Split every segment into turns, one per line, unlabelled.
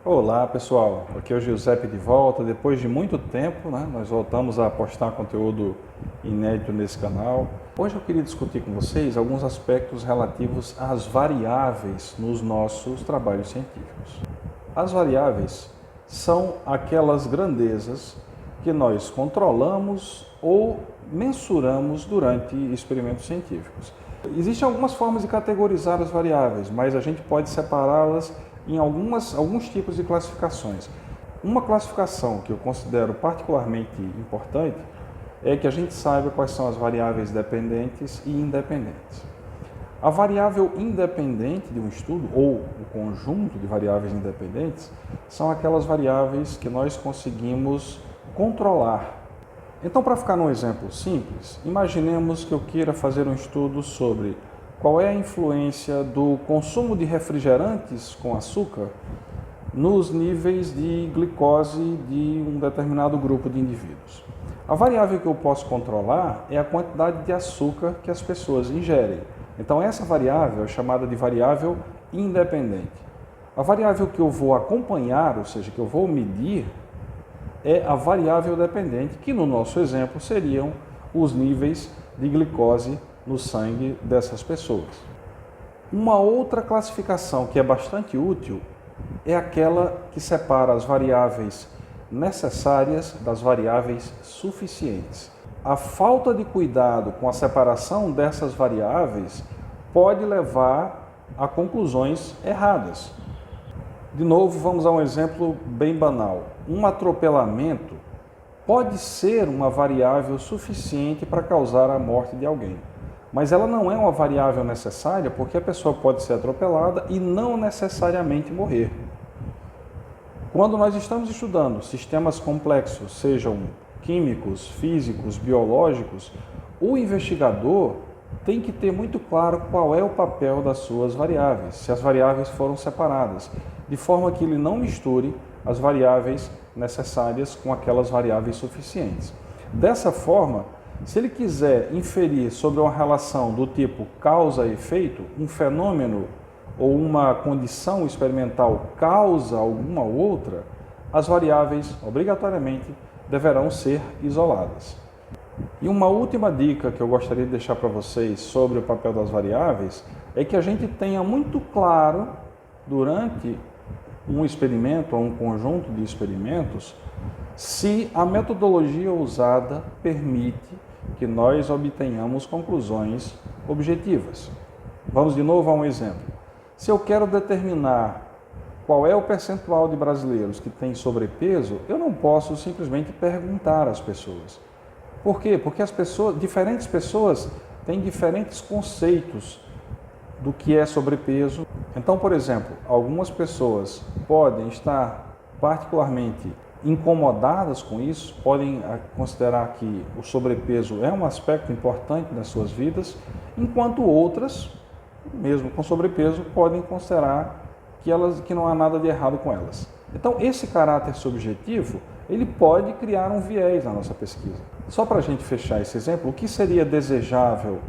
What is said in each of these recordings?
Olá pessoal, aqui é o Giuseppe de volta. Depois de muito tempo, nós voltamos a postar conteúdo inédito nesse canal. Hoje eu queria discutir com vocês alguns aspectos relativos às variáveis nos nossos trabalhos científicos. As variáveis são aquelas grandezas que nós controlamos ou mensuramos durante experimentos científicos. Existem algumas formas de categorizar as variáveis, mas a gente pode separá-las em alguns tipos de classificações. Uma classificação que eu considero particularmente importante é que a gente saiba quais são as variáveis dependentes e independentes. A variável independente de um estudo, ou o conjunto de variáveis independentes, são aquelas variáveis que nós conseguimos controlar. Então, para ficar num exemplo simples, imaginemos que eu queira fazer um estudo sobre qual é a influência do consumo de refrigerantes com açúcar nos níveis de glicose de um determinado grupo de indivíduos. A variável que eu posso controlar é a quantidade de açúcar que as pessoas ingerem. Então, essa variável é chamada de variável independente. A variável que eu vou acompanhar, ou seja, que eu vou medir, é a variável dependente, que no nosso exemplo seriam os níveis de glicose no sangue dessas pessoas. Uma outra classificação que é bastante útil é aquela que separa as variáveis necessárias das variáveis suficientes. A falta de cuidado com a separação dessas variáveis pode levar a conclusões erradas. De novo, vamos a um exemplo bem banal. Um atropelamento pode ser uma variável suficiente para causar a morte de alguém, mas ela não é uma variável necessária porque a pessoa pode ser atropelada e não necessariamente morrer. Quando nós estamos estudando sistemas complexos, sejam químicos, físicos, biológicos, o investigador tem que ter muito claro qual é o papel das suas variáveis, se as variáveis foram separadas, de forma que ele não misture as variáveis necessárias com aquelas variáveis suficientes. Dessa forma, se ele quiser inferir sobre uma relação do tipo causa e efeito, um fenômeno ou uma condição experimental causa alguma outra, as variáveis, obrigatoriamente, deverão ser isoladas. E uma última dica que eu gostaria de deixar para vocês sobre o papel das variáveis é que a gente tenha muito claro, durante um experimento ou um conjunto de experimentos, se a metodologia usada permite que nós obtenhamos conclusões objetivas. Vamos de novo a um exemplo. Se eu quero determinar qual é o percentual de brasileiros que tem sobrepeso, eu não posso simplesmente perguntar às pessoas. Por quê? Porque diferentes pessoas têm diferentes conceitos do que é sobrepeso. Então, por exemplo, algumas pessoas podem estar particularmente incomodadas com isso, podem considerar que o sobrepeso é um aspecto importante nas suas vidas, enquanto outras, mesmo com sobrepeso, podem considerar que não há nada de errado com elas. Então, esse caráter subjetivo, ele pode criar um viés na nossa pesquisa. Só para a gente fechar esse exemplo, o que seria desejável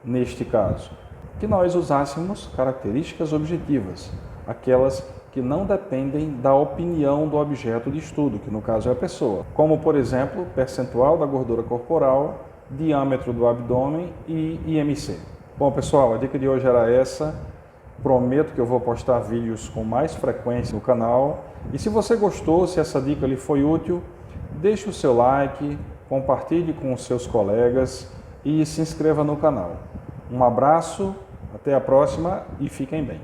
neste caso? Que nós usássemos características objetivas, aquelas que não dependem da opinião do objeto de estudo, que no caso é a pessoa, como, por exemplo, percentual da gordura corporal, diâmetro do abdômen e IMC. Bom, pessoal, a dica de hoje era essa. Prometo que eu vou postar vídeos com mais frequência no canal. E se você gostou, se essa dica lhe foi útil, deixe o seu like, compartilhe com os seus colegas e se inscreva no canal. Um abraço, até a próxima e fiquem bem.